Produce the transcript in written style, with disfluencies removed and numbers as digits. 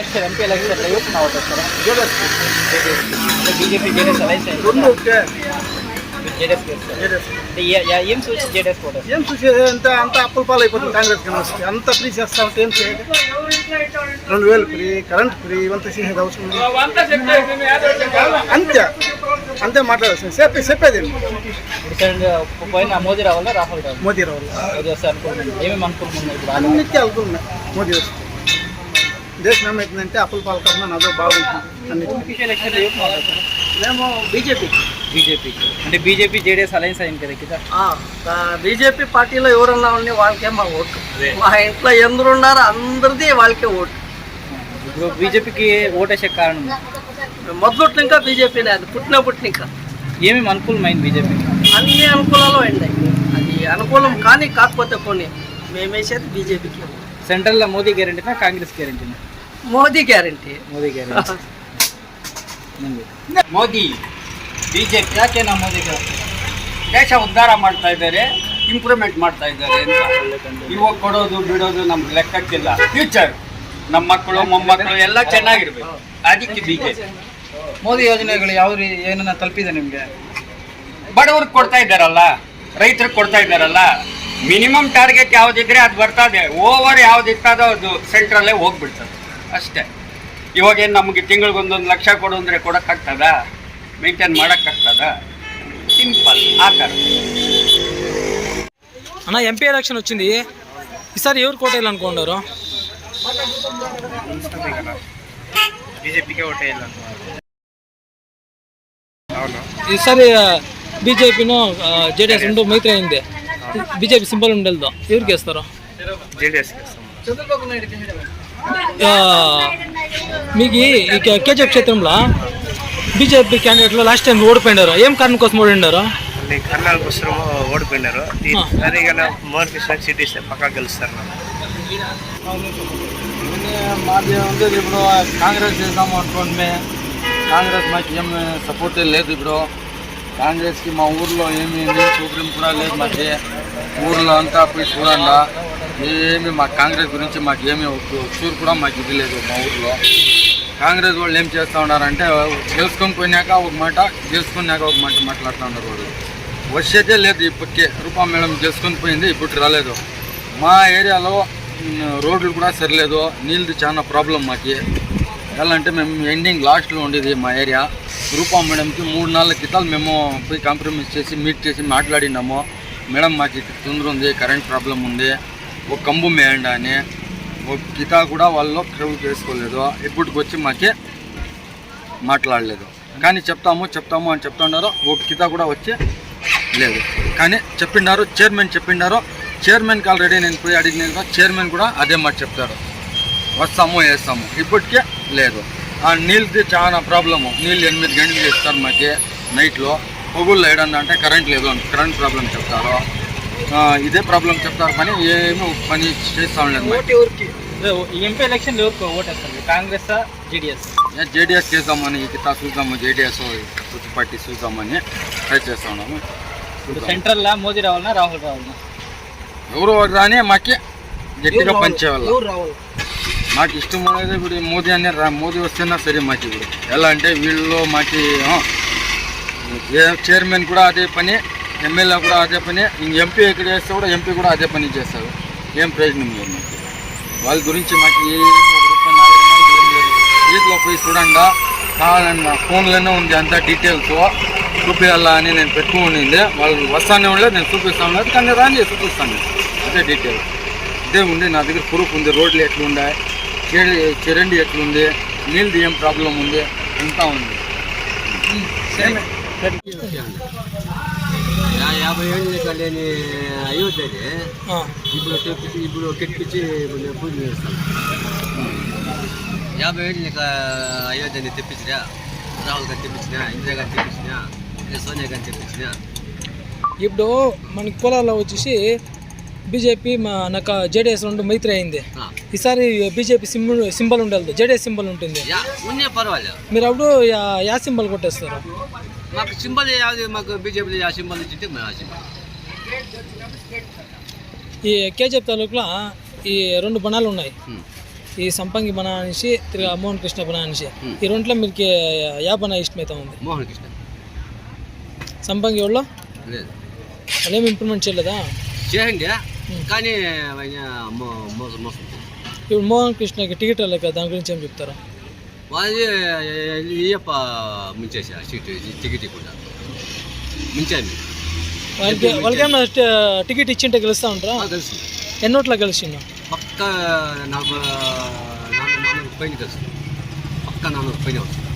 MP election ఎవరు అవుతారు BJP JDS aligns ఏం చూసి జేడీఎస్ కూడా ఏం చూసేది అంత అప్పుల పాలు అయిపోతుంది. కాంగ్రెస్ కన్నా అంత ఫ్రీ చేస్తా ఉంటే ఏం చేయాలి? 2000 ఫ్రీ, కరెంట్ ఫ్రీ, ఇవంతా చేసేది అవసరం అంతే అంతే మాట్లాడాల్సింది. చెప్పేది పోయిన మోదీ రావాలా రాహుల్ రావాలి? మోదీ రావాలి. మోదీ వస్తే అనుకుంటున్నాను. ఏమేమి అనుకుంటున్నాయి? అన్నిటికీ అనుకున్నాయి. మోదీ వస్తే దేశం ఏమవుతుందంటే అప్పుల పాలు కన్నా నాదో బాగుంటుంది. అన్నిటికీ ఎలక్షన్ మేము బీజేపీ అంటే బీజేపీ జేడీఎస్ అలయన్స్ అయింది కదా ఇక్కడ. బీజేపీ పార్టీలో ఎవరున్నా ఉండి వాళ్ళకే మా ఓటు. మా ఇంట్లో ఎందరు ఉన్నారో అందరిది వాళ్ళకే ఓటు. ఇప్పుడు బీజేపీకి ఓటేసే కారణం మొదలు ఇంకా బీజేపీనే, అది పుట్టినప్పటి ఇంకా ఏమేమి అనుకూలమైంది బీజేపీకి? అన్ని అనుకూలాలు అయినాయి. అది అనుకూలం కానీ కాకపోతే కొన్ని మేము వేసేది బీజేపీకి. సెంట్రల్లో మోదీ గ్యారెంటీనా కాంగ్రెస్ గ్యారెంటీనా? Modi guarantee. Modi guarantee. Modi BJP ಯಾಕೆ ನಾವು ಮೋದಿಗೆ ದೇಶ ಉದ್ಧಾರ ಮಾಡ್ತಾ ಇದ್ದಾರೆ, ಇಂಪ್ರೂವ್ಮೆಂಟ್ ಮಾಡ್ತಾ ಇದ್ದಾರೆ ಅಂತ. ಇವಾಗ ಕೊಡೋದು ಬಿಡೋದು ನಮ್ಗೆ ಲೆಕ್ಕಕ್ಕಿಲ್ಲ. ಫ್ಯೂಚರ್ ನಮ್ಮ ಮಕ್ಕಳು ಮೊಮ್ಮಕ್ಕಳು ಎಲ್ಲ ಚೆನ್ನಾಗಿರ್ಬೇಕು, ಅದಕ್ಕೆ ಬಿಜೆಪಿ. ಮೋದಿ ಯೋಜನೆಗಳು ಯಾವ ಏನನ್ನ ತಲುಪಿದೆ ನಿಮಗೆ? ಬಡವ್ರಿಗೆ ಕೊಡ್ತಾ ಇದ್ದಾರಲ್ಲ, ರೈತರಿಗೆ ಕೊಡ್ತಾ ಇದ್ದಾರಲ್ಲ. ಮಿನಿಮಮ್ ಟಾರ್ಗೆಟ್ ಯಾವುದಿದ್ರೆ ಅದು ಬರ್ತದೆ, ಓವರ್ ಯಾವುದಿರ್ತದೋ ಅದು ಸೆಂಟ್ರಲ್ಲೇ ಹೋಗ್ಬಿಡ್ತದೆ ಅಷ್ಟೇ. ಇವಾಗೇನು ನಮಗೆ ತಿಂಗಳಿಗೊಂದೊಂದು ಲಕ್ಷ ಕೊಡು ಅಂದರೆ ಕೊಡೋಕ್ಕಾಗ್ತದ? ಮೇಂಟೈನ್ ಮಾಡೋಕ್ಕಾಗ್ತದ? సింపుల్ ఆ ಥರ. అన్న ఎంపీ ఎలక్షన్ వచ్చింది, ఈసారి ఎవరు కోటేయాలనుకున్నారు? బీజేపీకే ఓటేయాలనుకున్నారు. ఈసారి బీజేపీను జేడీఎస్ రెండు మైత్రి అయింది. బీజేపీ సింబల్ ఉండేదో ఎవరికి వేస్తారు? జేడీఎస్. మీకు ఈ కేజీఎఫ్ క్షేత్రంలో బీజేపీ క్యాండిడేట్లు లాస్ట్ టైం ఓడిపోయినారు. ఏం కారణం కోసం ఓడినారు? కర్ణాల కోసం ఓడిపోయినారు. సరిగా మోహన్ కృష్ణ సీట్ ఇస్తే పక్కా గెలుస్తారు. మాది ఉండేది ఇప్పుడు కాంగ్రెస్ చేద్దాము అనుకోండి. కాంగ్రెస్ మాకు ఏం సపోర్ట్ లేదు. ఇప్పుడు కాంగ్రెస్కి మా ఊర్లో ఏమీ సౌకర్యం కూడా లేదు. మాకు ఊర్లో అంతా పోయి చూడండి, ఏమి మా కాంగ్రెస్ గురించి మాకు ఏమీ చూరు కూడా మాకు ఇది లేదు. మా ఊర్లో కాంగ్రెస్ వాళ్ళు ఏం చేస్తూ ఉన్నారంటే గెలుచుకొని పోయినాక ఒక మాట, గెలుచుకున్నాక ఒక మాట మాట్లాడుతూ ఉన్నారు. వాళ్ళు వచ్చేదే లేదు. ఇప్పటికే రూపా మేడం గెలుచుకొని పోయింది, ఇప్పుడు రాలేదు. మా ఏరియాలో రోడ్లు కూడా సరిలేదు, నీళ్ళది చాలా ప్రాబ్లం మాకు. ఎలా అంటే మేము ఎండింగ్ లాస్ట్లో ఉండేది మా ఏరియా. రూపా మేడంకి 3-4 క్రితాలు మేము పోయి కాంప్రమైజ్ చేసి మీట్ చేసి మాట్లాడినాము. మేడం మాకు ఇక్కడ తొందర ఉంది, కరెంట్ ప్రాబ్లం ఉంది, ఒక కంబు మేయండి అని. ఒక కితా కూడా వాళ్ళు క్రౌడ్ చేసుకోలేదు. ఇప్పటికి వచ్చి మాకే మాట్లాడలేదు. కానీ చెప్తాము అని చెప్తున్నారు. ఒక కితా కూడా వచ్చి లేదు. కానీ చెప్పినారు, చైర్మన్ చెప్పినారు. చైర్మన్కి ఆల్రెడీ నేను పోయి అడిగిన చైర్మన్ కూడా అదే మాట చెప్తారు, వస్తాము వేస్తాము. ఇప్పటికే లేదు. ఆ నీళ్ళది చాలా ప్రాబ్లము. నీళ్ళు 8 గంటలు ఇస్తారు మాకు నైట్లో. పొగుళ్ళు వేయడం అంటే కరెంట్ లేదు, కరెంట్ ప్రాబ్లం చెప్తారు. ఇదే ప్రాబ్లం చెప్తారు, కానీ ఏమీ పని చేస్తూ ఉండలేదు. ఎంపీ ఎలక్షన్ ఎవరికి ఓటేస్తారు? కాంగ్రెస్ జేడీఎస్? జేడీఎస్ చేద్దామని ఇట్లా చూద్దాము, జేడీఎస్ పార్టీ చూద్దామని ట్రై చేస్తూ ఉన్నాము. సెంట్రల్లో మోదీ రావాలన్నా రాహుల్ రావాలన్నా? ఎవరు రాని మాకి గట్టిగా పనిచేయాలి. మాకు ఇష్టం అనేది ఇప్పుడు మోదీ అనే మోదీ వస్తేనా సరే మాకు. ఇప్పుడు ఎలా అంటే వీళ్ళు మాకు చైర్మన్ కూడా అదే పని, ఎమ్మెల్యే కూడా అదే పని, ఎంపీ ఎక్కడ చేస్తే కూడా ఎంపీ కూడా అదే పని చేస్తారు. ఏం ప్రయోజనం లేదు మాకు. వాళ్ళ గురించి మాకు ఏం లేదు. వీటిలో పోయి చూడండి, కావాలన్నా ఫోన్లోనే ఉంది అంతా డీటెయిల్స్ చూపించాలా అని నేను పెట్టుకునింది. వాళ్ళు వస్తానే ఉండలేదు, నేను చూపిస్తా ఉన్నది. కానీ రాని చూపిస్తాను, అదే డీటెయిల్ ఇదే ఉంది నా దగ్గర. ప్రూఫ్ ఉంది, రోడ్లు ఎట్లున్నాయి, చెరండి ఎట్లుంది, నీళ్ళది ఏం ప్రాబ్లం ఉంది, అంతా ఉంది. 50 ఏళ్ళ లేని అయోధ్యని ఇప్పుడు తెప్పించి పూజ చేస్తాం. 50 ఏళ్ళ అయోధ్యని తెప్పించినా, రాహుల్ గారిని తెప్పించినా, ఇందిరా గారిని తెప్పించినా, సోనియా గారిని తెప్పించినా. ఇప్పుడు మనకి కులాల్లో వచ్చేసి బీజేపీ నాకు జేడీఎస్ రెండు మైత్రి అయింది. ఈసారి బీజేపీ సింబల్ ఉండదు, జేడీఎస్ సింబల్ ఉంటుంది. పర్వాలేదు. మీరు అప్పుడు యా సింబల్ కొట్టేస్తారు? మాకు సింబల్ యాది, మాకు బీజేపీ ఆ సింబల్ ఇచ్చింటే మేము ఆ సింబల్. ఈ కేజీఎఫ్ తాలూకులో ఈ 2 బణాలు ఉన్నాయి. ఈ సంపంగి బన అనేసి తిరిగి మోహన్ కృష్ణ బన అనేసి ఈ రెంట్లో మీకు యా బన ఇష్టమైతే ఉంది? మోహన్ కృష్ణ సంపంగి వాళ్ళు లేదు అదేమి ఇంప్రూవ్మెంట్ చేయలేదా? చేయండి కానీ ఆయన మోసం మోసం ఇప్పుడు మోహన్ కృష్ణకి టికెట్ లేక దాని గురించి ఏం చెప్తారు? వాళ్ళది ఇయ్యప్ప ముంచేసా సీటు టికెట్ ఇవ్వకుండా ముంచాను వాళ్ళకేమన్నా టికెట్ ఇచ్చింటే గెలుస్తూ ఉంటారా? తెలుసు ఎన్నోట్లా గెలిచిందా? పక్క 400 పైన తెలుసు పక్క 400 పైన వస్తుంది